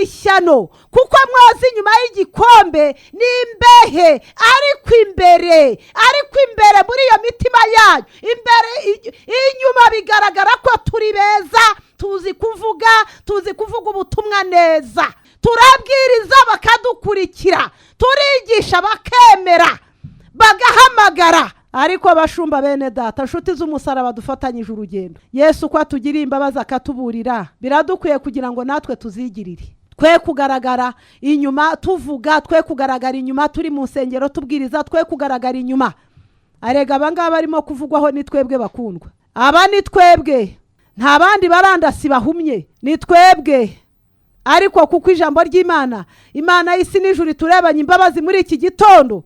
ishyano kuko mwoza inyuma y'igikombe n'imbehe ariko imbere muri iyo mitima yanyu inyuma bigaragara ko turi beza, tuzi kuvuga ubutumwa neza, turabwiriza bakadukurikira, turigisha bakemera bagahamagara. Ariko abashumba bene data, nshuti z'umusaraba dufatanyije urugendo, Yesu ko atugiriye imbabazi akatuburira, biradukwiye kugira ngo natwe tuzigirire. Twe kugaragara inyuma tuvuga, twe kugaragara inyuma turi mu nsengero tubwiriza, twe kugaragara inyuma. Arega abangaba barimo kuvugwaho ni twebwe bakundwa. Aba ni twebwe, nta bandi barandasi bahumye, ni twebwe. Ariko kuko ijambo ry'Imana, Imana y'isi n'ijuru turebanye imbabazi muri iki gitondo,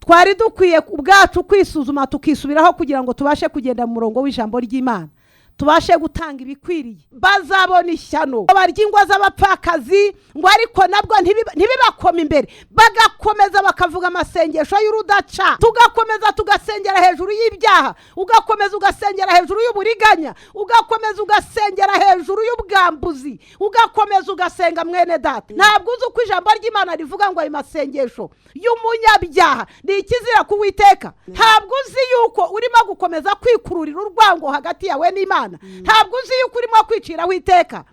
twari dukwiye ubwacu kwisuzuma tukisubiraho kugira ngo tubashe kugenda mu murongo w'ijambo ry'Imana, tubashe gutanga ibikwiriye. Bazabona ishyano abaryingwa z'abapfakazi, ngo ariko nabwo ntibibakoma imbere, bagakomeza bakavuga amasengesho y'urudaca, tugakomeza tugasengera hejuru y'ibyaha, ugakomeza ugasengera hejuru y'uburiganya, ugakomeza ugasengera hejuru y'ubwambuzi, ugakomeza ugasenga mwene data. Ntabwo uzi uko ijambo ry'Imana rivuga ngo ayo masengesho y'umunyabyaha ni ikizira kuwiteka. Ntabwo uzi yuko urimo gukomeza kwikururira urwango hagati yawe n'Imana. Ntabwo uzi yuko urimo kwicira witeka.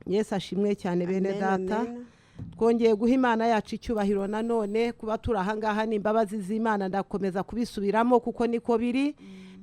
Yesu ashimwe cyane bene data. Twongeye guha Imana yacu icyubahiro nanone kuba turahangaha n'imbabazi z'Imana, ndakomeza kubisubiramo kuko niko biri.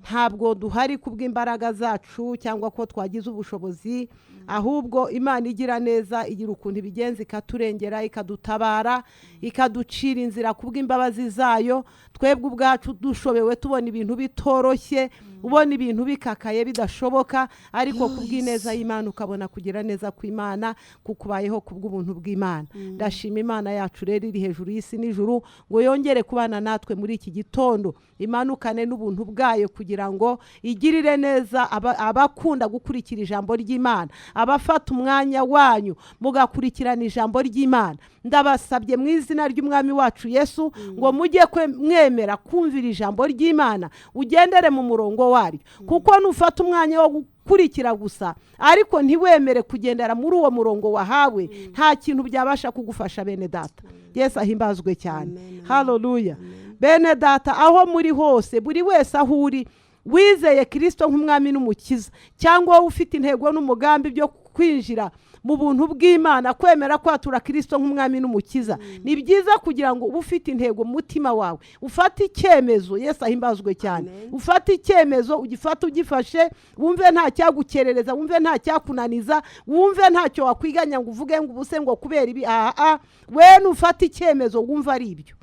Ntabwo duhari kubw'imbaraga zacu cyangwa ko twagize ubushobozi, ahubwo Imana igira neza, igira ukuntu ibigenza ikaturengera, ikadutabara, ikaducira inzira kubw'imbabazi zayo. Twebwe ubwacu dushobewe tubona ibintu bitoroshye, ubona ibintu bikakaye bidashoboka, ariko kubw'ineza y'Imana ukabona kugira neza kw'Imana kukubayeho kubw'ubuntu bw'Imana. Ndashima Imana yacu rero iri hejuru y'isi n'ijuru ngo yongere kubana natwe muri iki gitondo, imanukane n'ubuntu bwayo kugira ngo igirire neza abakunda gukurikira ijambo ry'Imana, abafata umwanya wanyu mugakurikirana ijambo ry'Imana. Ndabasabye mu izina ry'umwami wacu Yesu ngo mujye mwemera kumvira ijambo ry'Imana, ugendere mu murongo waryo, kuko nufata umwanya wo gukurikira gusa ariko ntiwemere kugendera muri uwo murongo wahawe, nta kintu byabasha kugufasha bene data. Yesu ahimbazwe cyane. Haleluya. Bene data, aho muri hose, buri wese aho uri, wizeye Kristo nk'umwami n'umukiza, cyangwa ufite intego n'umugambi byo kwinjira mu buntu bw'Imana, kwemera kwatura Kristo nk'umwami n'umukiza, ni byiza kugira ngo ufite intego mu mutima wawe ufate icyemezo. Yesu ahimbazwe cyane. Ufate icyemezo, ugifata ugifashe, wumve nta cyagukerereza, wumve nta cyakunaniza, wumve ntacyo wakwiganya ngo uvuge ngo ubuse ngo kubera ibi. We nufate icyemezo wumva ari ibyo.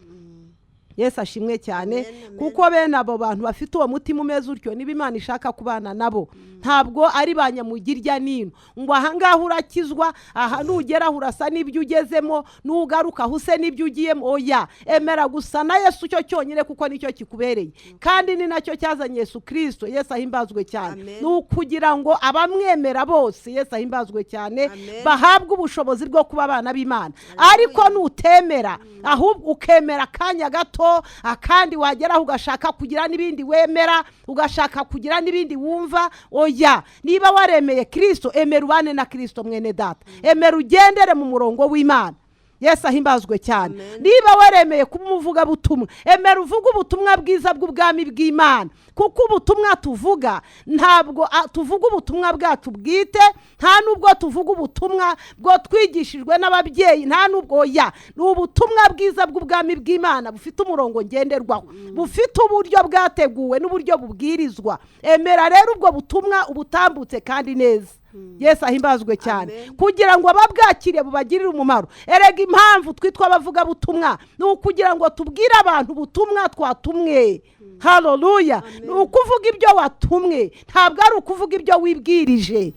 Yesu ashimwe cyane. Kuko bene abo bantu bafite uwo mutima umeze utyo niba Imana ishaka kubana nabo. Ntabwo ari banyamugirya nino ngo ahangaha urakizwa, aha nugera urasa n'ibyo ugezemo, nugaruka huse n'ibyo ugiyemo. Oya, emera gusa na Yesu cyo cyonyine kuko nicyo kikubereye, kandi ni nacyo cyazanye Yesu Kristo. Yesu ahimbazwe cyane. Nukugira ngo abamwemera bose, Yesu ahimbazwe cyane, bahabwe ubushobozi bwo kuba abana b'Imana. Ariko nutemera, ahubwo ukemera kanya gato, akandi wageraho ugashaka kugira n'ibindi wemera, ugashaka kugira n'ibindi wumva. Oya, niba waremeye Kristo, emera ubane na Kristo mwene data, emera ugendere mu murongo w'Imana. Yesu ahimbazwe cyane. Niba waremeye kuba umuvugabutumwa, emera uvuga ubutumwa bwiza bw'ubwami bw'Imana, kuko ubutumwa tuvuga ntabwo tuvuga ubutumwa bwacu bwite, nta nubwo tuvuga ubutumwa bwo twigishijwe n'ababyeyi, nta nubwo. Oya, ni ubutumwa bwiza bw'ubwami bw'Imana bufite umurongo ngenderwaho, bufite uburyo bwateguwe n'uburyo bubwirizwa. Emera rero ubwo butumwa ubutambutse kandi neza. Yesu ahimbazwe cyane. Kugira ngo ababwakiriye bubagirire umumaro. Erega impamvu twitwa abavuga butumwa ni ukugira ngo tubwire abantu ubutumwa twatumwe. Haleluya. Ni ukuvuga ibyo watumwe, ntabwo ari ukuvuga ibyo wibwirije.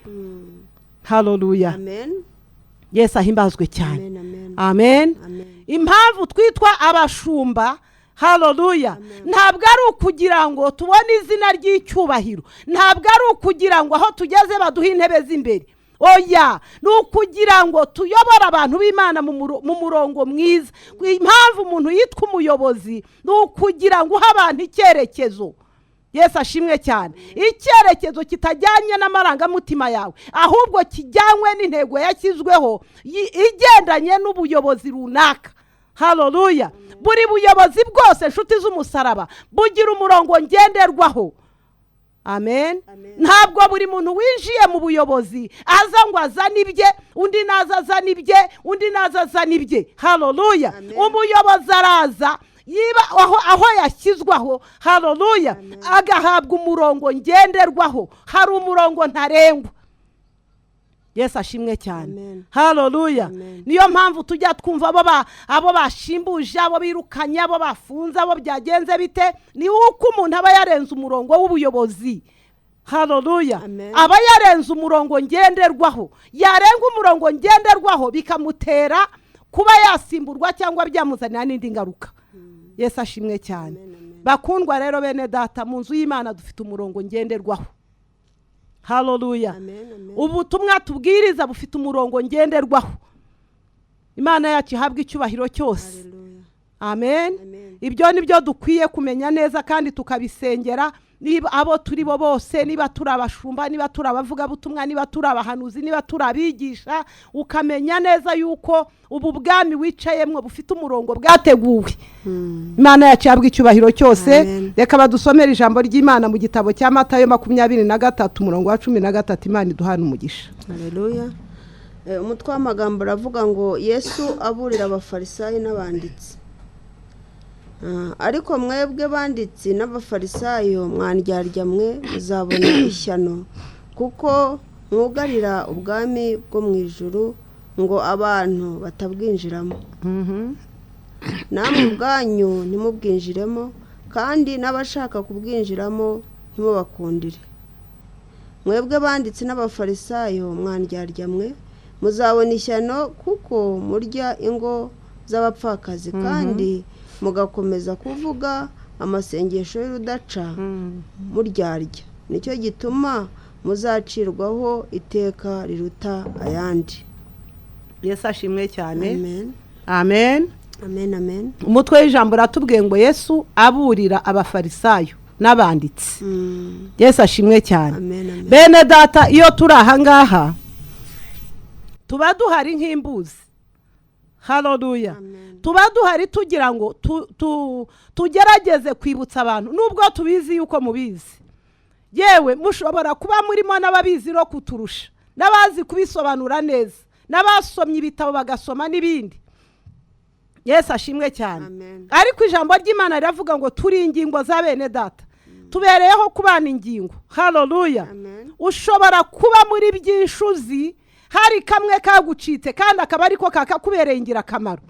Haleluya. Yesu ahimbazwe cyane. Amen. Impamvu twitwa abashumba, haleluya, ntabwo ari ukugira ngo tubone izina ry'icyubahiro, ntabwo ari ukugira ngo aho tugeze baduhe intebe z'imbere. Oya, ni ukugira ngo tuyobore abantu b'Imana mu murongo mwiza. Impamvu umuntu yitwa umuyobozi ni ukugira ngo uha abantu icyerekezo. Yesu ashimwe cyane. Icyerekezo kitajyanye n'amarangamutima yawe, ahubwo kijyanywe n'intego yashyizweho igendanye n'ubuyobozi runaka. Haleluya. Buri buyobozi bwose nshuti z'umusaraba bugira umurongo ngenderwaho. Amen. Ntabwo buri muntu winjiye mu buyobozi aza ngo azane ibye, undi naza azane ibye, undi naza azane ibye. Haleluya. Umuyobozi araza yiba aho yashyizwaho. Haleluya. Agahabwa umurongo ngenderwaho. Hari umurongo ntarengwa. Yesu ashimwe cyane. Haleluya. Niyo mpamvu tujya twumva abo bashimbuje, abo birukanye, abo bafunze, abo byagenze bite, ni uko umuntu aba yarenze umurongo w'ubuyobozi. Haleluya. Aba yarenze umurongo ngenderwaho. Yarenga umurongo ngenderwaho bikamutera kuba yasimburwa cyangwa byamuzanira n'indi ngaruka. Yesu ashimwe cyane. Bakundwa rero bene data, mu nzu y'Imana dufite umurongo ngenderwaho. Haleluya. Ubutumwa tubwiriza bufite umurongo ngenderwaho. Imana yacu ihabwa icyubahiro cyose. Amen. Ibyo nibyo dukwiye kumenya neza kandi tukabisengera. Niba abo turi bo bose, niba turabashumba, niba turabavuga butumwa, niba turabahanuzi, niba turabigisha, ukamenya neza yuko ubu bwami wicayemwe bufite umurongo bwateguwe. Imana yacu ihabwa icyubahiro cyose. Reka badusomera ijambo ry'Imana mu gitabo cya Matayo 23 umurongo wa 13. Imana iduhana umugisha. Haleluya. Umutwe w'amagambo uravuga ngo Yesu aburira abafarisayo n'abanditsi. Ariko mwebwe banditsi n'abafarisayo mwandyarya mwe muzabona ishyano, kuko mwugarira ubwami bwo mu ijuru ngo abantu batabwinjiramo. Namwe ubwanyu ntimubwinjiremo, kandi n'abashaka kubwinjiramo ntimubakundire. Mwebwe banditsi n'abafarisayo mwandyarya mwe muzabona ishyano, kuko murya ingo z'abapfakazi kandi mugakomeza kuvuga amasengesho y'urudaca muryarya. Nicyo gituma muzacirwaho iteka riruta ayandi. Yesu ashimwe cyane. Amen. Amen. Amen. Amen. Umutwe w'ijambo ratubwiye ngo Yesu aburira abafarisayo n'abanditsi. Yesu ashimwe cyane. Amen. Amen. Bene data, iyo turi aha ngaha tuba duhari nk'imbuzi. Haleluya. Tuba duhari tugira ngo tugerageze kwibutsa abantu, nubwo tubizi yuko mubizi. Yewe mushobora kuba murimo n'ababizi no kuturusha, n'abazi kubisobanura neza, n'abasomye ibitabo bagasoma n'ibindi. Yesu ashimwe cyane. Ariko ijambo ry'Imana riravuga ngo turi ingingo za bene data, tubereyeho kubana ingingo. Haleluya. Ushobora kuba muri by'inshuzi, hari kamwe kagucitse kandi akaba ariko kakakubereye ingirakamaro.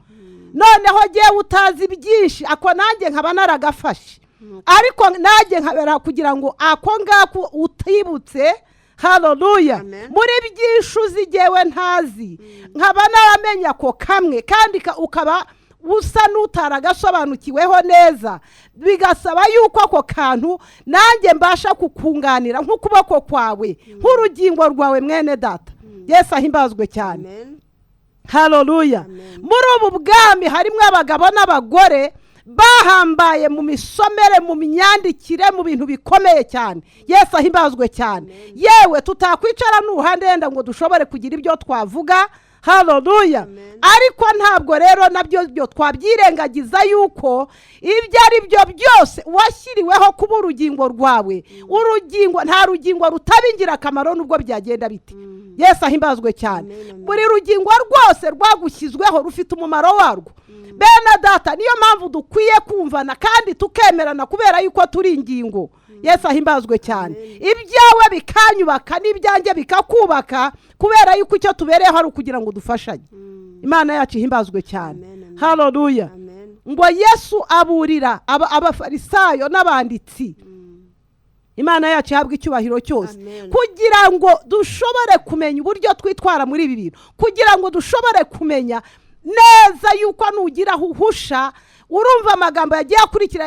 Noneho giye utazi byinshi, ako nanjye nkaba naragafashe, ariko nanjye nkabera kugira ngo ako ngako utibutse. Haleluya. Muri by'inshuzi jewe ntazi, nkaba naramenya ko kamwe kandi ukaba usa n'utaragasobanukiweho neza, bigasaba yuko ako kantu nanjye mbasha kukunganira nk'ukuboko kwawe, nk'urugingo rwawe mwene data. Yesu ahimbazwe cyane. Haleluya. Muri ubu bwami harimo abagabo n'abagore bahambaye mu misomere, mu myandikire, mu bintu bikomeye cyane. Yesu ahimbazwe cyane. Yewe tutakwicara n'uruhande yenda ngo dushobore kugira ibyo twavuga. Haleluya. Ariko ntabwo rero nabyo byo twabyirengagiza yuko ibyo ari byo byose washyiriweho kuba urugingo rwawe. Urugingo nta rugingo rutabingira akamaro nubwo byagenda biti. Yesu ahimbazwe cyane. Buri rugingo rwose rwagushyizweho rufite umumaro warwo. Bene data, niyo mpamvu dukwiye kumvana kandi tukemerana kubera yuko turi ingingo. Yesu ahimbazwe cyane. Ibyawe bikanyubaka n'ibyanjye bikakubaka kubera yuko icyo tubereyeho ari ukugira ngo dufashanye. Imana yacu ihimbazwe cyane. Haleluya. Ngo Yesu aburira abafarisayo n'abanditsi. Imana yacu ihabwa icyubahiro cyose, kugira ngo dushobore kumenya uburyo twitwara muri ibi bintu, kugira ngo dushobore kumenya neza yuko nugira uhusha, urumva amagambo yagiye akurikira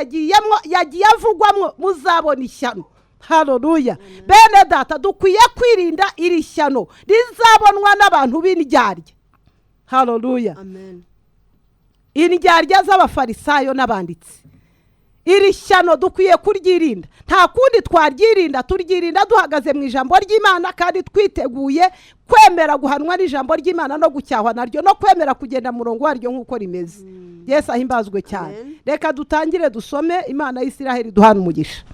yagiye avugwamwo muzabona ishyano. Haleluya. Bene data, dukwiye kwirinda iri shyano rizabonwa n'abantu b'indyarya. Haleluya. Indyarya z'abafarisayo n'abanditsi. iri shyano dukwiye kuryirinda. Nta kundi twaryirinda, turyirinda duhagaze mu ijambo ry'Imana kandi twiteguye kwemera guhanwa n'ijambo ry'Imana no gucyahwa naryo no kwemera kugenda mu murongo waryo nk'uko rimeze. Yesu ahimbazwe cyane. Reka dutangire dusome. Imana y'Isiraheli duhana umugisha.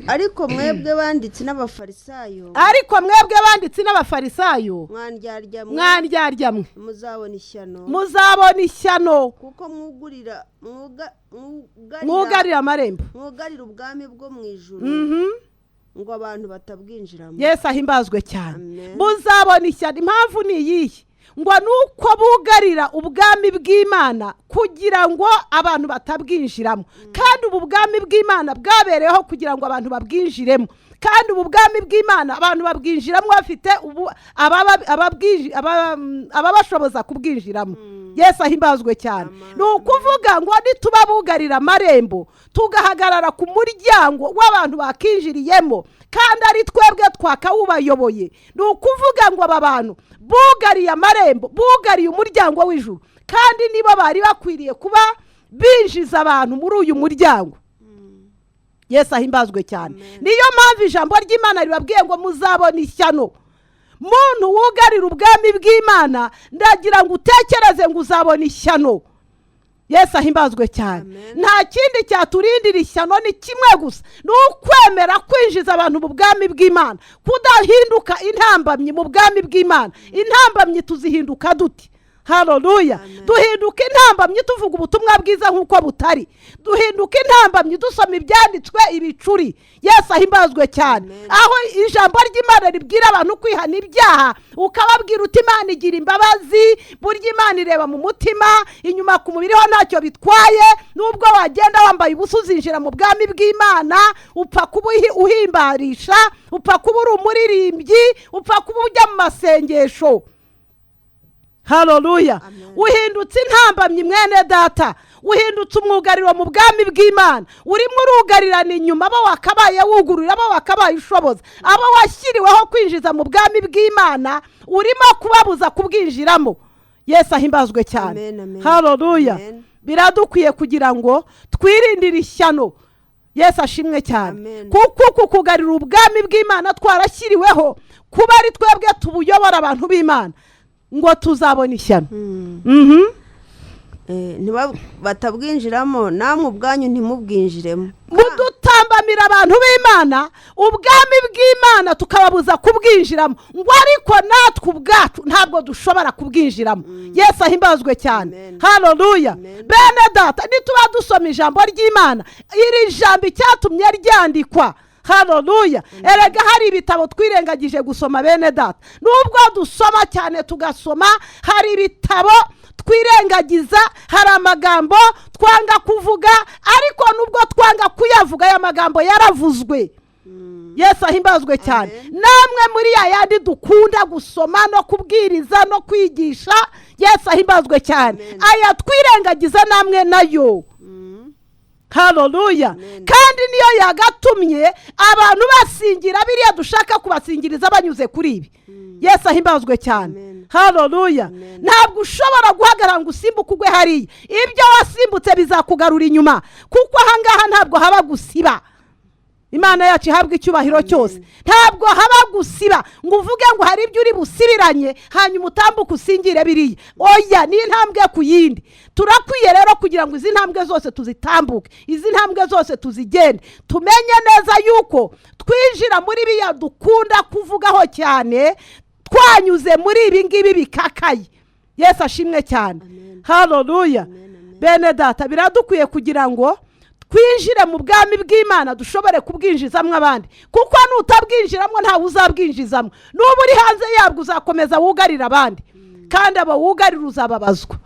ariko mwebwe banditsi n'abafarisayo mwandyarya mwe muzabona ishyano kuko mwugarira amarembo mwugarira ubwami bwo mu ijuru ngo abantu batabwinjiramo. Yesu ahimbazwe cyane. Muzabona ishyano. Impamvu ni iyihe? ngo nuko bugarira ubwami bw'Imana kugira ngo abantu batabwinjiramo, kandi ubu bwami bw'Imana bwabereyeho kugira ngo abantu babwinjiremo, kandi ubu bwami bw'Imana abantu babwinjiramo bafite ababashoboza kubwinjiramo. Yesu ahimbazwe cyane. Ni ukuvuga ngo nituba bugarira amarembo tugahagarara ku muryango w'abantu bakinjiriyemo kandi ari twebwe twakawubayoboye, ni ukuvuga ngo aba bantu bugariye amarembo, bugariye umuryango w'ijuru, kandi nibo bari bakwiriye kuba binjiza abantu muri uyu muryango. Yesu ahimbazwe cyane. Niyo mpamvu ijambo ry'Imana ribabwiye ngo muzabona ishyano. Muntu wugarira ubwami bw'Imana, ndagira ngo utekereze ngo uzabona ishyano. Yesu ahimbazwe cyane. Nta kindi cyaturindira ishyano ni kimwe gusa, ni ukwemera kwinjiza abantu mu bwami bw'Imana, kudahinduka intambamyi mu bwami bw'Imana. Intambamyi tuzihinduka duti? Haleluya. Duhinduka intambamyi tuvuga ubutumwa bwiza nk'uko butari, duhinduka intambamyi dusoma ibyanditswe ibicuri. Yesu ahimbazwe cyane. Aho ijambo ry'Imana ribwira abantu kwihana ibyaha, ukababwira uti Imana igira imbabazi, burya Imana ireba mu mutima, inyuma ku mubiri ho ntacyo bitwaye, nubwo wagenda wambaye ubusa uzinjira mu bwami bw'Imana, upfa kuba uhimbarisha, upfa kuba uri umuririmbyi, upfa kuba ujya mu masengesho. Haleluya. Uhindutse intambamyi mwene data, uhindutse umwugariro mu bwami bw'Imana, urimo urugarirana inyuma abo wakabaye wugurura, abo wakabaye ushoboza, abo washyiriweho kwinjiza mu bwami bw'Imana, urimo kubabuza kubwinjiramo. Yesu ahimbazwe cyane. Haleluya. Biradukwiye kugira ngo twirindire ishyano. Yesu ashimwe cyane. Kuko kugarira ubwami bw'Imana twarashyiriweho kuba ari twebwe tubuyobora abantu b'Imana, ngo tuzabona ishyano. Batabwinjiramo, namwe ubwanyu ntimubwinjiremo. Mudutambamira abantu b'Imana, ubwami bw'Imana tukababuza kubwinjiramo, ngo ariko natwe ubwacu ntabwo dushobora kubwinjiramo. Yesu ahimbazwe cyane. Haleluya. Bene data, nituba dusoma ijambo ry'Imana, iri jambo icyatumye ryandikwa. Haleluya. Erega hari ibitabo twirengagije gusoma bene data. Nubwo dusoma cyane tugasoma, hari ibitabo twirengagiza, hari amagambo twanga kuvuga, ariko nubwo twanga kuyavuga aya magambo yaravuzwe. Yesu ahimbazwe cyane. Namwe muri yandi dukunda gusoma no kubwiriza no kwigisha, Yesu ahimbazwe cyane. Aya twirengagiza namwe nayo. Haleluya. Kandi niyo yagatumye abantu basingira biriya dushaka kubasingiriza banyuze kuri ibi. Yesu ahimbazwe cyane. Haleluya. Ntabwo ushobora guhagarara ngo usimbuke ugwe hariya, ibyo wasimbutse bizakugarura inyuma, kuko ahangaha ntabwo haba gusiba. Imana yacu ihabwa icyubahiro cyose. Ntabwo haba gusiba ngo uvuge ngo hari ibyo uri busibiranye hanyuma utambuke usingire biriya. Oya, ni intambwe ku yindi. Turakwiye rero kugira ngo izi ntambwe zose tuzitambuke, izi ntambwe zose tuzigende, tumenye neza yuko twinjira muri biya dukunda kuvugaho cyane, twanyuze muri ibi ngibi bikakaye. Yesu ashimwe cyane. Haleluya. Bene data, biradukwiye kugira ngo twinjire mu bwami bw'Imana dushobore kubwinjizamo abandi, kuko nutabwinjiramo ntawe uzabwinjizamo. Nuba uri hanze yabwo uzakomeza wugarira abandi, kandi abo wugarira uzababazwa.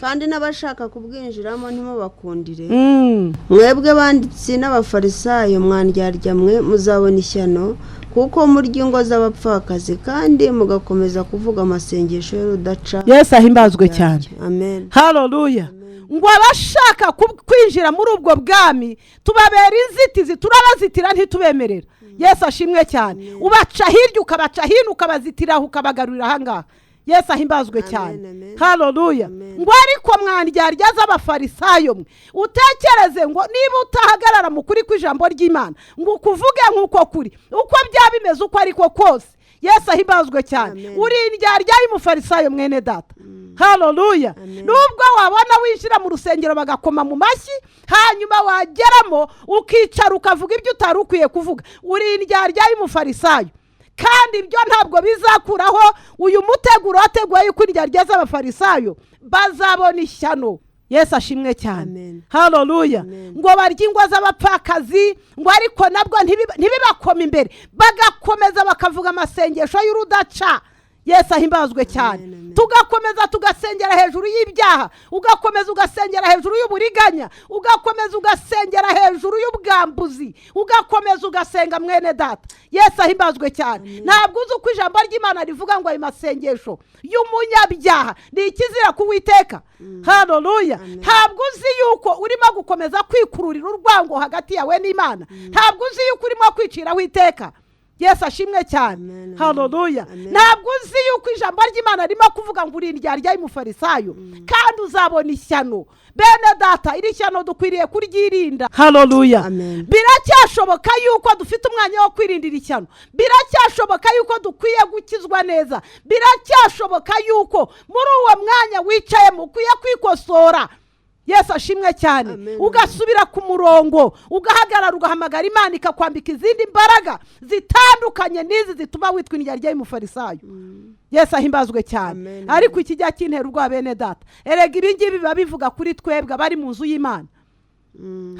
Kandi n'abashaka kubwinjiramo ntimubakundire. Mwebwe banditsi n'abafarisayo mwandyarya mwe, muzabona ishyano kuko murya ingo z'abapfakazi kandi mugakomeza kuvuga amasengesho y'urudaca. Yesu ahimbazwe cyane. Amen. Haleluya. Ngo abashaka kwinjira muri ubwo bwami tubabera inzitizi, turabazitira ntitubemerera. Yesu ashimwe cyane. Ubaca hirya ukabaca hino ukabazitira ukabagarurira ahangaha. Yesu ahimbazwe cyane. Amen. Haleluya. Amen. Ngo ariko mwandyarya z'abafarisayo mwe utekereze ngo niba utahagarara mu kuri kw'ijambo ry'Imana ngo ukuvuge nk'uko kuri uko byabimeze uko ariko kose. Yesu ahimbazwe cyane. Amen. Uri indyarya y'umufarisayo mwene data. Haleluya. Nubwo wabona winjira mu rusengero bagakoma mu mashyi hanyuma wageramo ukicara ukavuga ibyo utari ukwiye kuvuga, uri indyarya y'umufarisayo. Kandi ibyo ntabwo bizakuraho uyu muteguro wateguye yuko indyarya z'abafarisayo bazabona ishyano. Yesu ashimwe cyane. Amen. Haleluya. Amen. Ngo barya ingo z'abapfakazi ngo ariko nabwo ntibibakoma imbere bagakomeza bakavuga amasengesho y'urudaca. Yesu ahimbazwe cyane. Amen. Tugakomeza tugasengera hejuru y'ibyaha, ugakomeza ugasengera hejuru y'uburiganya, ugakomeza ugasengera hejuru y'ubwambuzi, ugakomeza ugasenga mwene data. Yesu ahimbazwe cyane. Ntabwo uzi uko ijambo ry'Imana rivuga ngo ayo masengesho y'umunyabyaha ni ikizira kuwiteka. Haleluya. Ntabwo uzi yuko urimo gukomeza kwikururira urwango hagati yawe n'Imana. Ntabwo uzi yuko urimo kwiciraho iteka. Yesu ashimwe cyane. Haleluya. Ntabwo uzi yuko ijambo ry'Imana rimo kuvuga ngo uri indyarya y'umufarisayo kandi uzabona ishyano. Bene data, iri shyano dukwiriye kuryirinda. Haleluya. Biracyashoboka yuko dufite umwanya wo kwirindira ishyano. Biracyashoboka yuko dukwiye gukizwa neza. Biracyashoboka yuko muri uwo mwanya wicayemo ukwiye kwikosora. Yesu ashimwe cyane. Amen. Ugasubira ku murongo, ugahagarara ugahamagara Imana ikakwambika izindi mbaraga zitandukanye n'izi zituma witwa indyarya y'umufarisayo. Yesu ahimbazwe cyane. Amen. Ariko ikijya kintera ubwoba bene data, erega ibi ngibi biba bivuga kuri twebwe bari mu nzu y'Imana.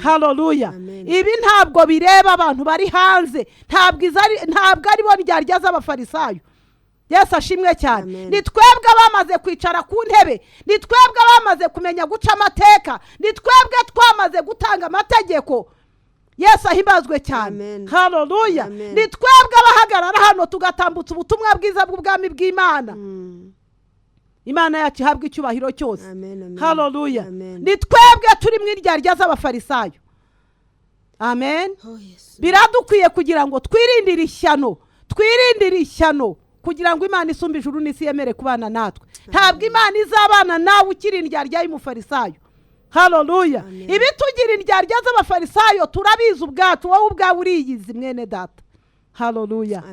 Haleluya. Ibi ntabwo bireba abantu bari hanze, ntabwo ari bo ndyarya z'abafarisayo. Yesu ashimwe cyane. Amen. Ni twebwe bamaze kwicara ku ntebe, ni twebwe bamaze kumenya guca amateka, ni twebwe twamaze gutanga amategeko. Yesu ahimbazwe cyane. Amen. Haleluya. Amen. Ni twebwe bahagarara hano tugatambutsa ubutumwa bwiza bw'ubwami bw'Imana. Imana yacu ihabwa icyubahiro cyose. Amen. Haleluya. Amen. Ni twebwe turi mu indyarya z'abafarisayo. Amen. Oh, yes. Biradukwiye kugira ngo twirindire ishyano, twirindire ishyano kugira ngo Imana isumba ijuru n'isi yemere kubana natwe. Ntabwo Imana izabana nawe ukiri indyarya y'umufarisayo. Haleluya. Ibi tugira indyarya z'abafarisayo turabizi ubwacu, wowe ubwawe uriyizi mwene data. Haleluya.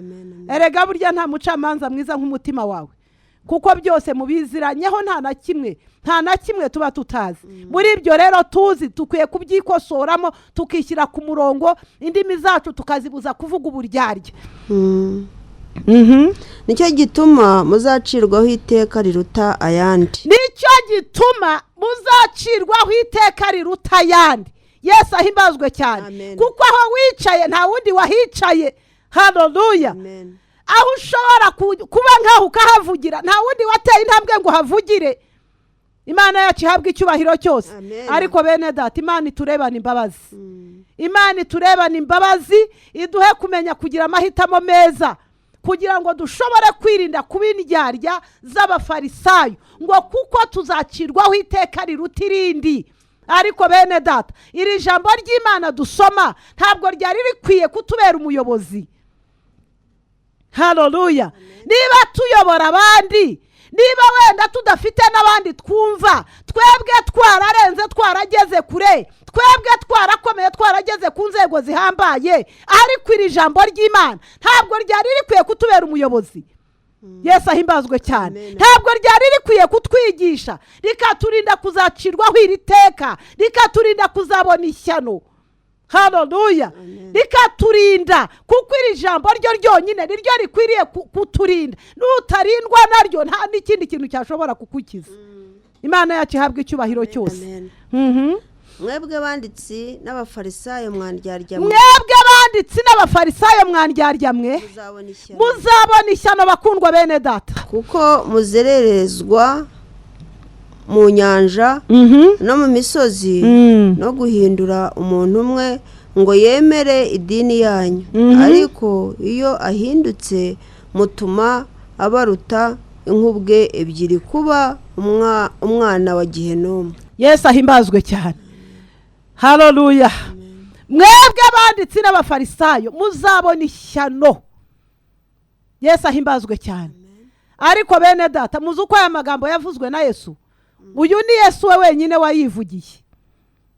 Erega burya nta mucamanza mwiza nk'umutima wawe, kuko byose mubiziranyeho nta na kimwe tuba tutazi. Muri ibyo rero tuzi tukwiye kubyikosoramo tukishyira ku murongo, indimi zacu tukazibuza kuvuga uburyarya. Nicyo gituma muzacirwaho iteka riruta ayandi. Nicyo gituma muzacirwaho iteka riruta ayandi. Yesu ahimbazwe cyane. Amen. Kuko aho wicaye nta wundi wahicaye. Haleluya. Amen. Aho ushobora kuba nkaho ukahavugira nta wundi wateye intambwe ngo havugire. Imana yacu ihabwa icyubahiro cyose. Amen. Ariko bene data, Imana iturebana imbabazi. Imana iturebana imbabazi, iduhe kumenya kugira amahitamo meza, kugira ngo dushobore kwirinda kuba indyarya z'abafarisayo, ngo kuko tuzacirwaho iteka riruta irindi. Ariko bene data, iri jambo ry'Imana dusoma ntabwo ryari rikwiye kutubera umuyobozi. Haleluya. Niba tuyobora abandi, niba wenda tudafite n'abandi twumva, twebwe twararenze twarageze kure, twebwe twarakomeye twarageze ku nzego zihambaye, ariko iri jambo ry'Imana ntabwo ryari rikwiye kutubera umuyobozi. Yesu ahimbazwe cyane. Ntabwo ryari rikwiye kutwigisha rikaturinda kuzacirwaho iri teka, rikaturinda kuzabona ishyano. Haleluya. Rikaturinda kuko iri jambo ryo ryonyine niryo rikwiriye kuturinda. Nutarindwa naryo nta n'ikindi kintu cyashobora kukukiza. Imana yacu ihabwa icyubahiro cyose. Mwebwe banditsi n'abafarisayo mwandyarya mwe. Mwebwe banditsi n'abafarisayo mwandyarya mwe. Muzabona ishyano bakundwa bene data. Kuko muzererezwa mu nyanja no mu misozi no guhindura umuntu umwe ngo yemere idini yanyu. Ariko iyo ahindutse mutuma abaruta inkubwe ebyiri kuba umwana wa Gihenomu. Yesu ahimbazwe cyane. Haleluya. Mwebwe banditsi n'abafarisayo muzabona ishyano. Yesu ahimbazwe cyane. ariko bene data muzi uko aya magambo yavuzwe na Yesu. Uyu ni Yesu we wenyine wayivugiye.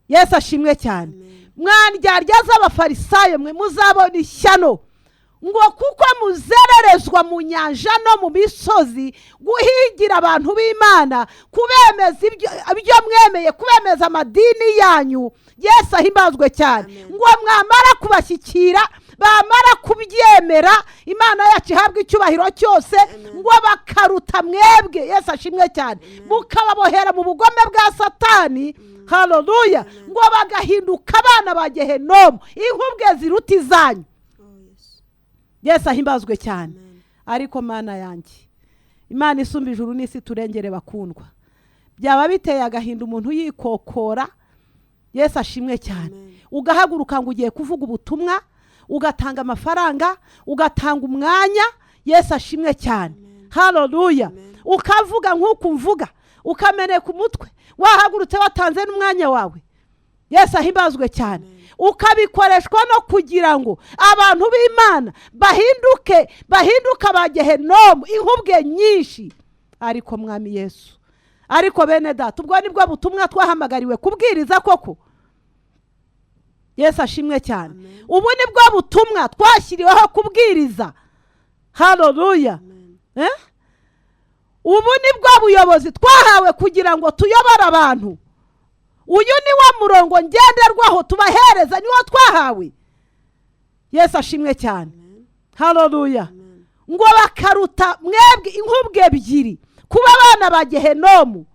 Yesu ashimwe cyane. Mwandyarya z'abafarisayo mwe muzabona ishyano ngo kuko muzererezwa mu nyanja no mu misozi guhigira abantu b'Imana, kubemeza ibyo mwemeye, kubemeza amadini yanyu. Yesu ahimbazwe cyane. Ngo mwamara kubashyikira, bamara kubyemera, Imana yacu ihabwa icyubahiro cyose, ngo bakaruta mwebwe. Yesu ashimwe cyane. Mukababohera mu bugome bwa Satani. Haleluya. Ngo bagahinduka abana ba Gehenomu, inkubwe ziruta izanyu. Yesu ahimbazwe cyane. Ariko Mana yanjye, Imana isumba ijuru n'isi turengere bakundwa, byaba biteye agahinda umuntu yikokora. Yesu ashimwe cyane. Ugahaguruka ngo ugiye kuvuga ubutumwa, ugatanga amafaranga, ugatanga umwanya. Yesu ashimwe cyane. Haleluya. Ukavuga nk'uko mvuga, ukameneka umutwe, wahagurutse watanze n'umwanya wawe. Yesu ahimbazwe cyane. Ukabikoreshwa no kugira ngo abantu b'Imana bahinduka ba Gehenomu, inkubwe nyinshi. Ariko Mwami Yesu, ariko bene data, ubwo nibwo butumwa twahamagariwe kubwiriza koko. Yesu ashimwe cyane. Ubu nibwo butumwa twashyiriweho kubwiriza. Haleluya. Ubu nibwo buyobozi twahawe kugira ngo tuyobore abantu. Uyu ni wa murongo ngenderwaho tubahereza, niwo twahawe. Yesu ashimwe cyane. Haleluya. Ngo bakaruta mwebwe inkubwe ebyiri, kuba abana ba Gehenomu,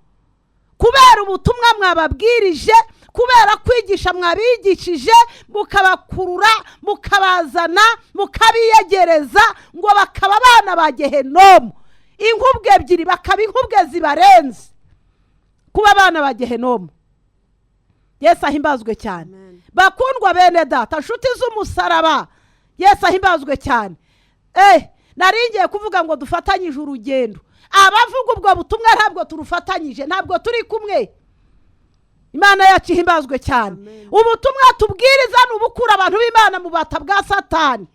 kubera ubutumwa mwababwirije, kubera kwigisha mwabigishije, mukabakurura, mukabazana, mukabiyegereza, ngo bakaba abana ba Gehenomu, inkubwe ebyiri, bakaba inkubwe zibarenze, kuba abana ba Gehenomu. Yesu ahimbazwe cyane. Bakundwa bene data, nshuti z'umusaraba, Yesu ahimbazwe cyane. Naringiye kuvuga ngo dufatanyije urugendo. Abavuga ubwo butumwa ntabwo turufatanyije, ntabwo turi kumwe. Imana yacu ihimbazwe cyane. Ubutumwa tubwiriza n'ubukura abantu b'Imana mu bata bwa Satani.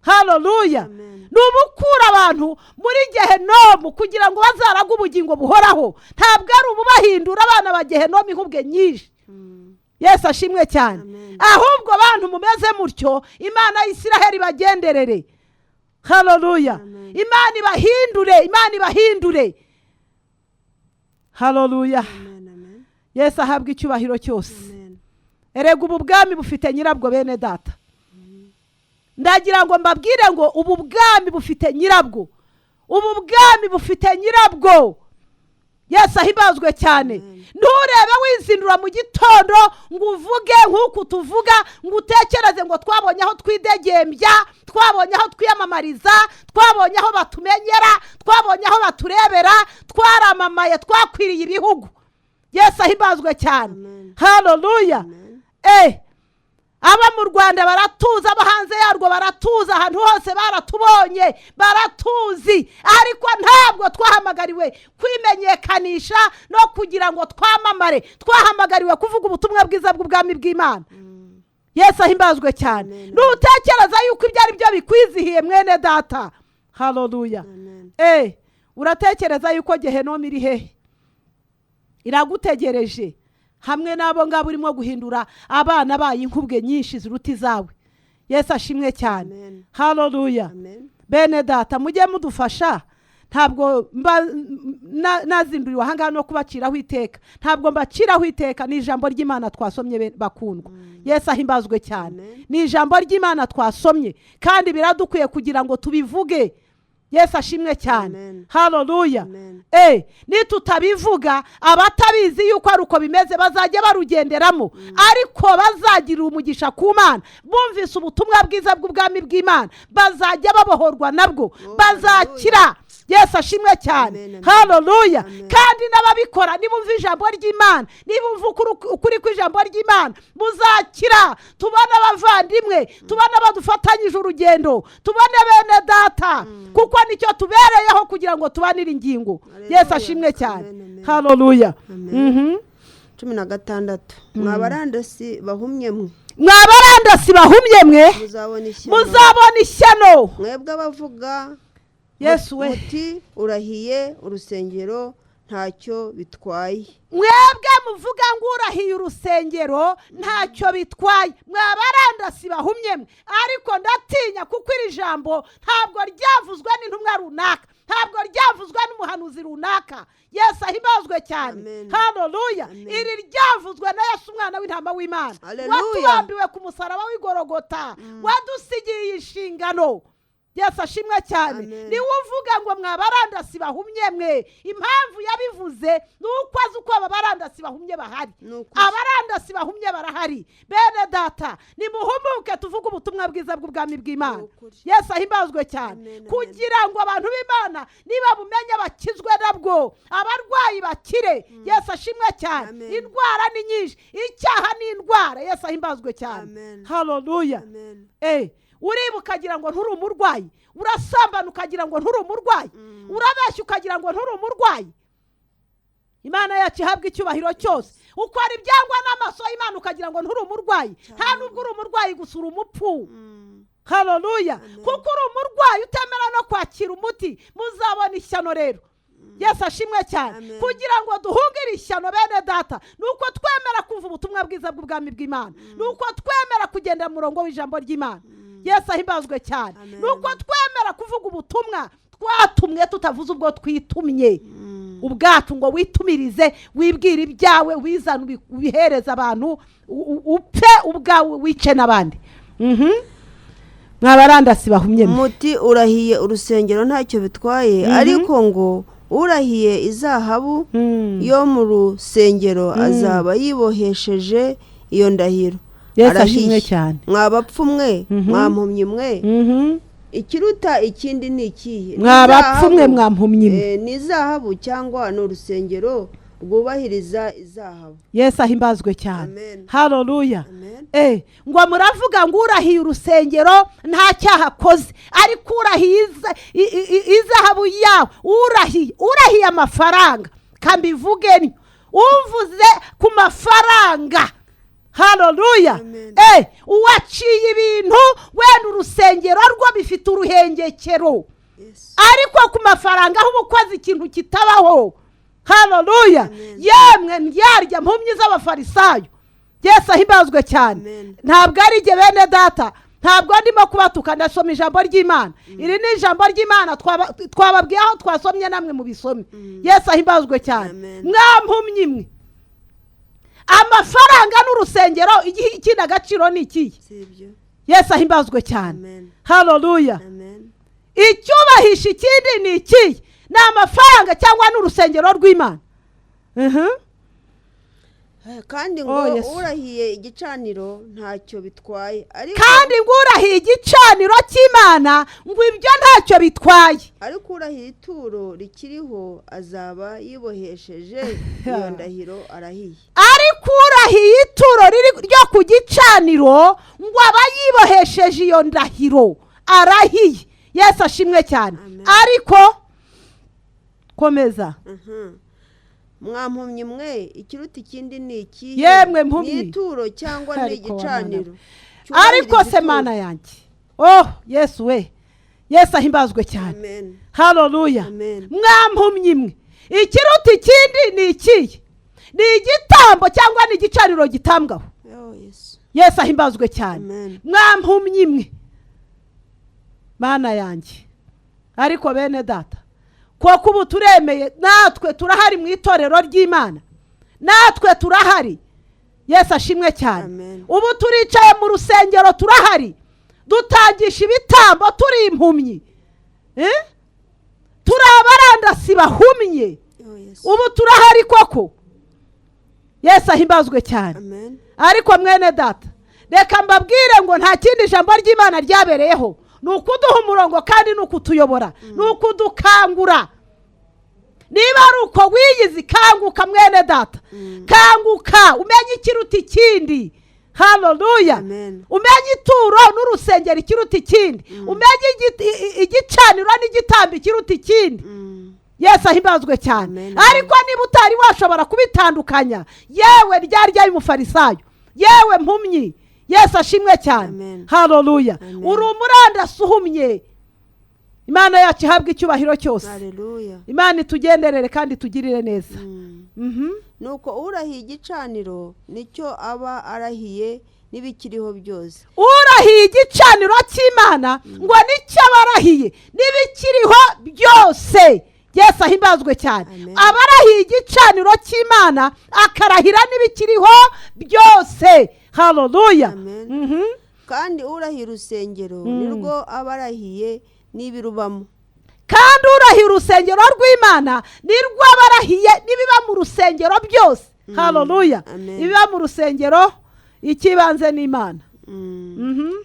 Haleluya. N'ubukura abantu muri Gehenomu kugira ngo bazaraga ubugingo buhoraho. Ntabwo ari ububahindura abana ba Gehenomu inkubwe nyinshi. Yesu ashimwe cyane. Ahubwo abantu mumeze mutyo, Imana y'Isiraheli bagenderere. Haleluya. Imana ibahindure. Haleluya. Yesu ahabwa icyubahiro cyose. Erega ubu bwami bufite nyirabwo bene data. Ndagira ngo mbabwire ngo ubu bwami bufite nyirabwo. Yesu ahimbazwe cyane. Nturebe wizindura mu gitondo ngo uvuge nk'uko tuvuga, ngo utekereze ngo twabonye aho twidegembya, twabonye aho twiyamamariza, twabonye aho batumenyera, twabonye aho baturebera, twaramamaye, twakwiriye ibihugu. Yesu ahimbazwe cyane. Haleluya. Aba mu Rwanda baratuza, aba hanze yarwo baratuza, ahantu hose baratubonye, baratuzi. Ariko ntabwo twahamagariwe kwimenyekanisha no kugira ngo twamamare. Twahamagariwe kuvuga ubutumwa bwiza bw'ubwami bw'Imana. Yesu ahimbazwe cyane. Nutekereza yuko ibyo ari byo bikwizihiye mwene data. Haleluya. Uratekereza yuko Gehenomu iri hehe? Iragutegereje. Hamwe nabo ngabo urimo guhindura abana bayi inkubwe nyinshi ziruta izawe. Yesu ashimwe cyane. Haleluya. Bene data, mujye mudufasha. Ntabwo nazinduriwe ahangaha no kubaciraho iteka. Ntabwo mbaciraho iteka, ni ijambo ry'Imana twasomye bakundwa. Yesu ahimbazwe cyane. Ni ijambo ry'Imana twasomye kandi biradukwiye kugira ngo tubivuge. Yesu ashimwe cyane. Haleluya. Nitutabivuga, abatabizi yuko ari uko bimeze bazajya barugenderamo, ariko bazagira umugisha ku Mana, bumvise ubutumwa bwiza bw'ubwami bw'Imana, bazajya babohorwa nabwo, bazakira. Yesu ashimwe cyane. Haleluya. Kandi n'ababikora nibumva ijambo ry'Imana, nibumva ukuri kw'ijambo ry'Imana, muzakira. Tubona abavandimwe, tubona badufatanyije urugendo, tubone bene data, kuko nicyo tubereyeho kugira ngo tubanire ingingo. Yesu ashimwe cyane. Haleluya. 16 mwabarandasi bahumye mwe, mwe muzabona ishyano. mwebwe abavuga Yesu we muti urahiye urusengero ntacyo bitwaye. mwebwe muvuga ngo urahiye urusengero ntacyo bitwaye, mwabarandasi bahumye mwe, ariko ndatinya kuko iri jambo ntabwo ryavuzwe n'intumwa runaka, ntabwo ryavuzwe n'umuhanuzi runaka. Yesu ahimbazwe cyane. Haleluya. Iri ryavuzwe na Yesu umwana w'intama w'Imana watubambiwe ku musaraba w'igorogota, wadusigiye inshingano. Yesu ashimwe cyane. Niwe uvuga ngo mwabarandasi bahumye mwe, impamvu yabivuze nuko azi uko ababarandasi bahumye bahari. Abarandasi bahumye barahari. Bene data nimuhumuke tuvuge ubutumwa bwiza bw'ubwami bw'Imana. Yesu ahimbazwe cyane kugira ngo abantu b'Imana niba bumenye bakizwe nabwo, abarwayi bakire. Yesu ashimwe cyane. Indwara ni nyinshi, icyaha ni indwara. Yesu ahimbazwe cyane. Haleluya. Uriba ukagira ngo nturi umurwayi, urasambana ukagira ngo nturi umurwayi, urabeshya ukagira ngo nturi umurwayi. Imana yacu ihabwa icyubahiro cyose. Ukora ibyangwa n'amaso y'Imana ukagira ngo nturi umurwayi, nta nubwo uri umurwayi gusa uri umupfu. Haleluya. Kuko uri umurwayi utemera no kwakira umuti, muzabona ishyano rero. Yesu ashimwe cyane. Kugira ngo duhungire ishyano bene data, nuko twemera kumva ubutumwa bwiza bw'ubwami bw'Imana, nuko twemera kugenda mu murongo w'ijambo ry'Imana. Yesu ahimbazwe cyane. Nuko twemera kuvuga ubutumwa twatumwe tutavuze ubwo twitumye ubwacu, ngo witumirize wibwire ibyawe, wizana ubihereza abantu, upfe ubwawe wice n'abandi. Mwabarandasi bahumye muti urahiye urusengero ntacyo bitwaye, ariko ngo urahiye izahabu yo mu rusengero azaba yibohesheje iyo ndahiro. Yesu ashimwe cyane. Mwabapfu mwe, mwampumye mwe, ikiruta ikindi ni ikihe? Mwabapfu mwe mwampumye mwe. Ni izahabu cyangwa ni urusengero rwubahiriza izahabu? Yesu ahimbazwe cyane. Haleluya. Ngo muravuga ngo urahiye urusengero nta cyaha akoze, ariko urahiye izahabu yawe, urahiye amafaranga. Kambivuge ni uvuze ku mafaranga. Haleluya. Uwaciye ibintu wenda urusengero rwo bifite uruhengekero, ariko ku mafaranga aho ubukoze ikintu kitabaho. Haleluya. Yemwe ndyarya mpumyi z'abafarisayo. Yesu ahimbazwe cyane. Ntabwo ari jye bene data, ntabwo ndimo kubatuka, ndasoma ijambo ry'Imana. Iri ni ijambo ry'Imana twababwiye aho twasomye namwe mu bisome. Yesu ahimbazwe cyane. Mwampumyi mwe, amafaranga n'urusengero ikindi agaciro ni ikihe? Yesu ahimbazwe cyane. Haleluya. Icyubahisha ikindi ni ikihe? Ni amafaranga cyangwa n'urusengero rw'Imana. Kandi ngo urahiye igicaniro ntacyo bitwaye, kandi ngo urahiye igicaniro cy'Imana ngo ibyo ntacyo bitwaye, ariko urahiye ituro rikiriho azaba yibohesheje iyo ndahiro arahiye. Ariko urahiye ituro ryo ku gicaniro ngo aba yibohesheje iyo ndahiro arahiye. Yesu ashimwe cyane. Ariko komeza. Mwampumye mwe, ikiruta ikindi ni iki? Yemwe mpumyi, ni ituro cyangwa ni igicaniro? Ariko se Mana yanjye, Yesu we, Yesu ahimbazwe cyane. Haleluya. Mwampumye mwe, ikiruta ikindi ni iki? Ni igitambo cyangwa ni igicaniro gitambwaho? Yesu ahimbazwe cyane. Mwampumye mwe Mana yanjye. Ariko bene data, koko ubu turemeye, natwe turahari mu itorero ry'Imana, natwe turahari. Yesu ashimwe cyane. Ubu turicaye mu rusengero, turahari dutangisha ibitambo, turi impumyi, turi abarandasi bahumye. Ubu turahari koko. Yesu ahimbazwe cyane. Ariko mwene data, reka mbabwire ngo nta kindi jambo ry'Imana ryabereyeho, ni ukuduha umurongo kandi ni ukutuyobora, ni ukudukangura. Niba ari uko wiyizi, kanguka mwene data, kanguka umenye ikiruta ikindi. Haleluya. Umenye ituro n'urusengero ikiruta ikindi, umenye igicaniro n'igitambo ikiruta ikindi. Yesu ahimbazwe cyane. Ariko niba utari washobora kubitandukanya, yewe ryarya y'umufarisayo, yewe mpumyi, Yesu ashimwe cyane. Haleluya. Uri umurandasi uhumye, Imana yacu ihabwa icyubahiro cyose. Haleluya. Imana itugenderere kandi tugirire neza. Nuko urahiye igicaniro nicyo aba arahiye n'ibikiriho byose. Urahiye igicaniro cy'Imana ngo nicyo abarahiye n'ibikiriho byose. Yesu ahimbazwe cyane. Abarahiye igicaniro cy'Imana akarahira n'ibikiriho byose. Haleluya. Kandi urahiye urusengero nirwo abarahiye n'ibirubamo. Kandi urahiye urusengero rw'Imana nirwo abarahiye n'ibiba mu rusengero byose. Haleluya. Ibiba mu rusengero ikibanze n'Imana.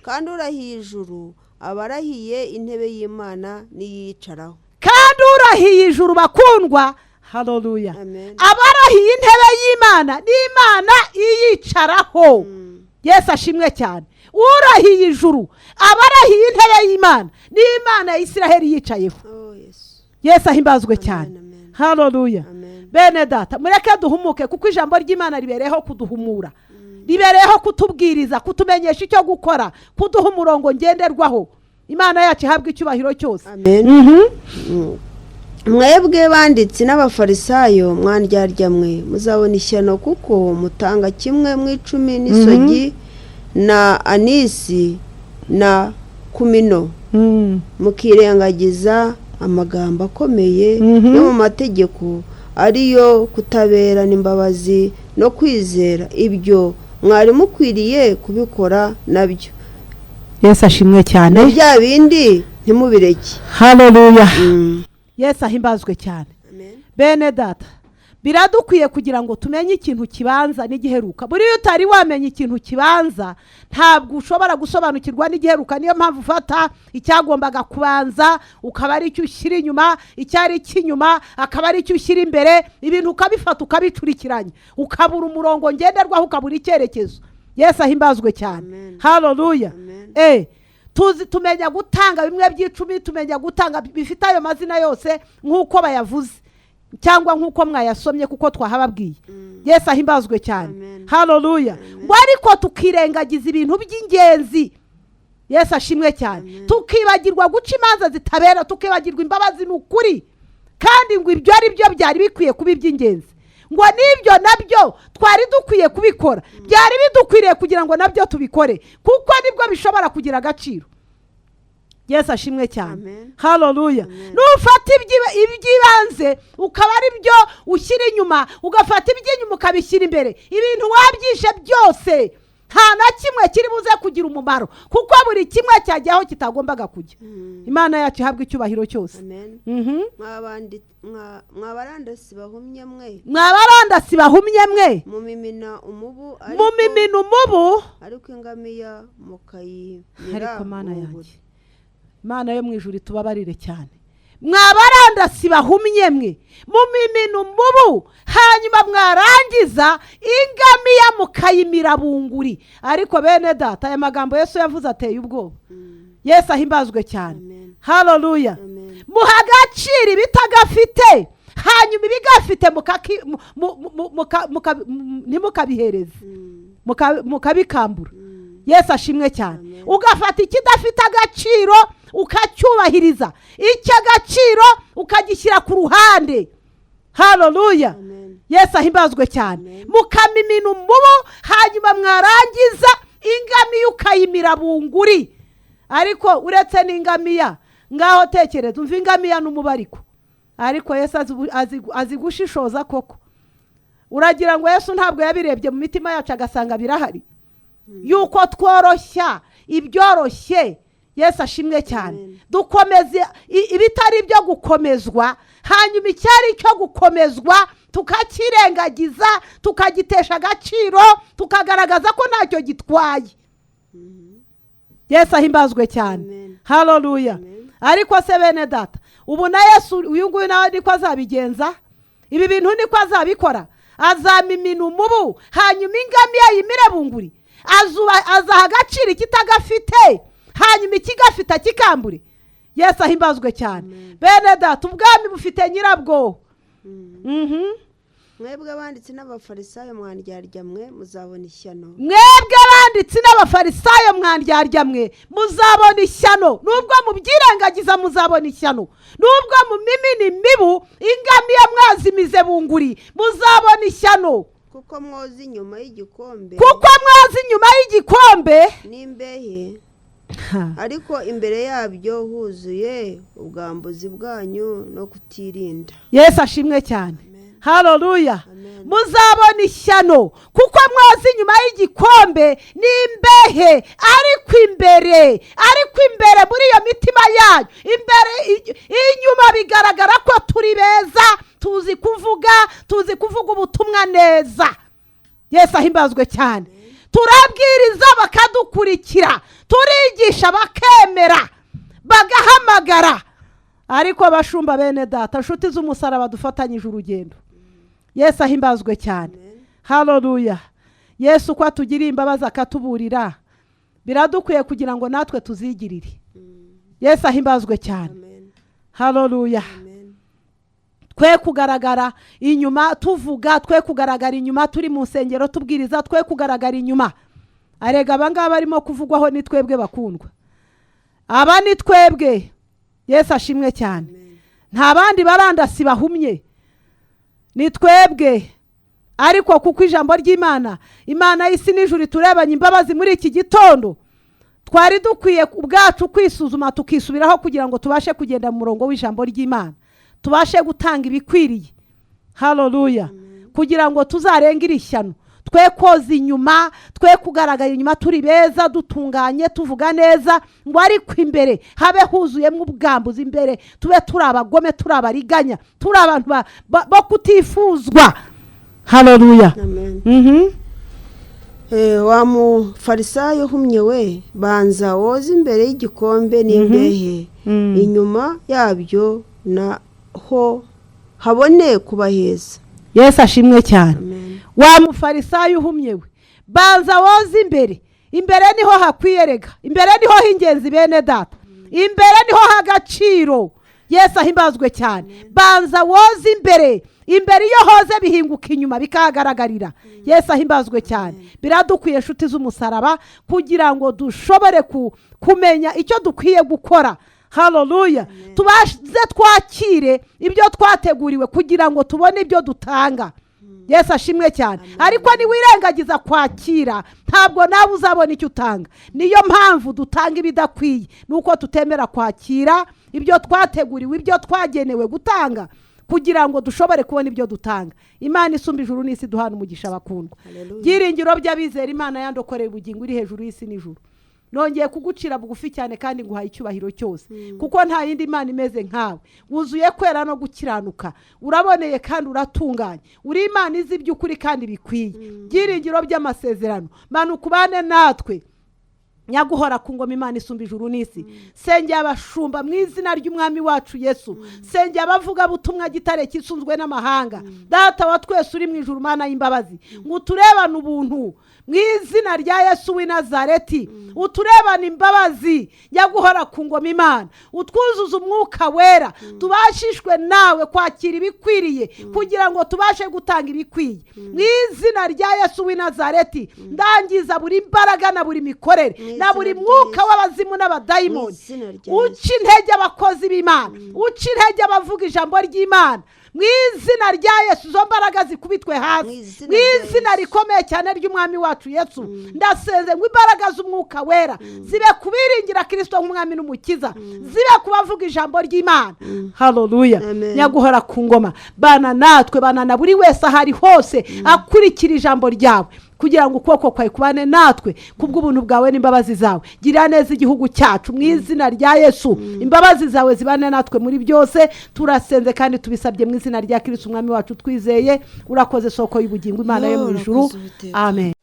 Kandi urahiye ijuru abarahiye intebe y'Imana n'iyicaraho. Kandi urahiye ijuru bakundwa. Haleluya. Abarahiye intebe y'Imana n'Imana iyicaraho. Yesu ashimwe cyane. Urahiye ijuru abarahiye intebe y'Imana n'Imana ya Isiraheli yicayeho. Yesu ahimbazwe cyane. Haleluya. Bene data mureke duhumuke kuko ijambo ry'Imana ribereyeho kuduhumura, ribereyeho kutubwiriza, kutumenyesha icyo gukora, kuduha umurongo ngenderwaho. Imana yacu ihabwa icyubahiro cyose. Mwebwe banditsi n'abafarisayo mwandyarya mwe muzabona ishyano kuko mutanga kimwe mu 10 n'isogi na anisi na kumino, mukirengagiza amagambo akomeye yo mu mategeko ariyo kutabera n'imbabazi no kwizera. Ibyo mwari mukwiriye kubikora nabyo. Yesu ashimwe cyane. Bya bindi ntimubireke. Haleluya. Yesu ahimbazwe cyane. Bene data biradukwiye kugira ngo tumenye ikintu kibanza n'igiheruka. Buri utari wamenye ikintu kibanza ntabwo ushobora gusobanukirwa n'igiheruka. Niyo mpamvu ufata icyagombaga kubanza ukaba ari cyo ushyira inyuma, icyari kinyuma akaba ari cyo ushyira imbere, ibintu ukabifata ukabicurikiranya, ukabura umurongo ngenderwaho, ukabura icyerekezo. Yesu ahimbazwe cyane. Haleluya. Tumenya gutanga bimwe by'10, tumenya gutanga bifite ayo mazina yose nk'uko bayavuze cyangwa nk'uko mwayasomye kuko twahababwiye. Yesu ahimbazwe cyane. Haleluya. Ngo ariko tukirengagiza ibintu by'ingenzi. Yesu ashimwe cyane. Tukibagirwa guca imanza zitabera, tukibagirwa imbabazi n'ukuri, kandi ngo ibyo ari byo byari bikwiye kuba iby'ingenzi. Ngo nibyo nabyo twari dukwiye kubikora, byari bidukwiriye kugira ngo nabyo tubikore kuko nibwo bishobora kugira agaciro. Yesu ashimwe cyane. Haleluya. Nufata ibyibanze ukaba ari byo ushyira inyuma, ugafata iby'inyuma ukabishyira imbere, ibintu wabyishe byose nta na kimwe kiri buze kugira umumaro kuko buri kimwe cyajyaho kitagombaga kujya. Imana yacu ihabwa icyubahiro cyose. Mwabarandasi bahumye mwe, mwabarandasi bahumye mwe, mumimina umubu ariko ingamiya mukayimira. Ariko Mana yanjye, Mana yo mu ijuru tubabarire cyane. Mwabarandasi bahumye mwe, mumimina umubu hanyuma mwarangiza ingamiya mukayimira bunguri. Ariko bene data aya magambo Yesu yavuze ateye ubwoba. Yesu ahimbazwe cyane. Haleluya. Muha agaciro ibitagafite hanyuma ibigafite ntimukabihereze, mukabikambura. Yesu ashimwe cyane. Ugafata ikidafite agaciro ukacyubahiriza, icyo agaciro ukagishyira ku ruhande. Haleluya. Yesu ahimbazwe cyane. Mukamimina umubu hanyuma mwarangiza ingamiya ukayimira bunguri. Ariko uretse n'ingamiya ngaho tekereza, umva ingamiya n'umubariko. Ariko Yesu azi gushishoza koko. Uragira ngo Yesu ntabwo yabirebye mu mitima yacu agasanga birahari yuko tworoshya ibyoroshye. Yesu ashimwe cyane. Dukomeze ibitari byo gukomezwa hanyuma icyari cyo gukomezwa tukakirengagiza, tukagitesha agaciro, tukagaragaza ko ntacyo gitwaye. Yesu ahimbazwe cyane. Haleluya. Ariko se bene data ubu na Yesu uyu nguyu nawe niko azabigenza. Ibi bintu niko azabikora. Azamimina umubu hanyuma ingamiya yimire bunguri. Azaha agaciro ikitagafite hanyuma ikigafite kikambure. Yesu ahimbazwe cyane. Bene data ubwami bufite nyirabwo. Mwebwe abanditsi n'abafarisayo mwandyarya mwe muzabona ishyano. Mwebwe banditsi n'abafarisayo mwandyarya mwe muzabona ishyano, nubwo mubyirengagiza muzabona ishyano, nubwo mu mimini mibu ingamiya mwazimize bunguri muzabona ishyano, kuko mwoza inyuma y'igikombe n'imbehe, ariko imbere yabyo huzuye ubwambuzi bwanyu no kutirinda. Yesu ashimwe cyane. Haleluya. Muzabona ishyano kuko mwoza inyuma y'igikombe n'imbehe, ariko imbere muri iyo mitima yanyu, inyuma bigaragara ko turi beza, tuzi kuvuga ubutumwa neza. Yesu ahimbazwe cyane. Turabwiriza bakadukurikira, turigisha bakemera, bagahamagara. Ariko abashumba bene data, inshuti z'umusaraba dufatanyije urugendo. Yesu ahimbazwe cyane. Haleluya. Yesu ko atugiriye imbabazi akatuburira, biradukwiye kugira ngo natwe tuzigirire. Yesu ahimbazwe cyane. Haleluya. Twe kugaragara inyuma tuvuga, twe kugaragara inyuma turi mu nsengero tubwiriza, twe kugaragara inyuma. Arega abangaba barimo kuvugwaho ni twebwe bakundwa. Aba ni twebwe. Yesu ashimwe cyane. Nta bandi barandasi bahumye, ni twebwe. Ariko kuko ijambo ry'Imana, Imana y'isi n'ijuru turebanye imbabazi muri iki gitondo, twari dukwiye ubwacu kwisuzuma tukisubiraho kugira ngo tubashe kugenda mu murongo w'ijambo ry'Imana, tubashe gutanga ibikwiriye. Haleluya. Kugira ngo tuzarengire ishyano, twe koza inyuma, twe kugaragara inyuma turi beza, dutunganye, tuvuga neza, ngo ariko imbere habe huzuyemo ubwambuzi, imbere tube turi abagome, turi abariganya, turi abantu bo kutifuzwa. Haleluya. Wa mufarisayo uhumye we, banza woza imbere y'igikombe n'imbehe, inyuma yabyo naho habone kubaheza. Yesu ashimwe cyane. Wa mufarisayo uhumye we, banza woza imbere niho hakwiyerega, imbere niho hingenzi bene data, imbere niho hagaciro. Yesu ahimbazwe cyane. Banza woza imbere iyo hoze bihinguka inyuma bikagaragarira. Yesu ahimbazwe cyane. Biradukwiye inshuti z'umusaraba kugira ngo dushobore kumenya icyo dukwiye gukora. Haleluya. Tubaze twakire ibyo twateguriwe kugira ngo tubone ibyo dutanga. Yesu ashimwe cyane. Ariko ni wirengagiza kwakira, ntabwo nawe uzabona icyo utanga. Niyo mpamvu dutanga ibidakwiye, nuko tutemera kwakira ibyo twateguriwe, ibyo twagenewe gutanga, kugira ngo dushobore kubona ibyo dutanga. Imana isumba ijuru n'isi duhana umugisha bakundwa. Byiringiro by'abizera Imana yandokoreye ubugingo iri hejuru y'isi n'ijuru. Nongeye kugucira bugufi cyane kandi nguhaye icyubahiro cyose, kuko nta yindi Imana imeze nkawe, wuzuye kwera no gukiranuka, uraboneye kandi uratunganye, uri Imana izi iby'ukuri kandi bikwiye. Byiringiro by'amasezerano, manuka ubane natwe, nyaguhora ku ngoma Imana isumba ijuru n'isi. Sengeye abashumba mu izina ry'umwami wacu Yesu, sengeye abavuga butumwa gitare kisunzwe n'amahanga. Data wa twese uri mu ijuru, Mana y'imbabazi, ngo turebane ubuntu mu izina rya Yesu w'i Nazareti, uturebane imbabazi, nyaguhora ku ngoma Imana, utwuzuza umwuka wera, tubashishwe nawe kwakira ibikwiriye kugira ngo tubashe gutanga ibikwiye. Mu izina rya Yesu w'i Nazareti, ndangiza buri imbaraga na buri mikorere na buri mwuka w'abazimu n'abadayimoni, uca intege abakozi b'Imana, uca intege abavuga ijambo ry'Imana. Mu izina rya Yesu zo mbaraga zikubitwe hasi, mu izina rikomeye cyane ry'umwami wacu Yesu. Ndasenze ngo imbaraga z'umwuka wera zibe kubiringira Kristo nk'umwami n'umukiza, zibe kubavuga ijambo ry'Imana. Haleluya. Nyaguhora ku ngoma, bana natwe, bana na buri wese ahari hose akurikira ijambo ryawe, kugira ngo ukuboko kwawe kubane natwe kubw'ubuntu bwawe n'imbabazi zawe. Gira neza igihugu cyacu mu izina rya Yesu, imbabazi zawe zibane natwe muri byose. Turasenze kandi tubisabye mu izina rya Kristo umwami wacu twizeye. Urakoze soko y'ubugingo, Imana yo mu ijuru. Amen.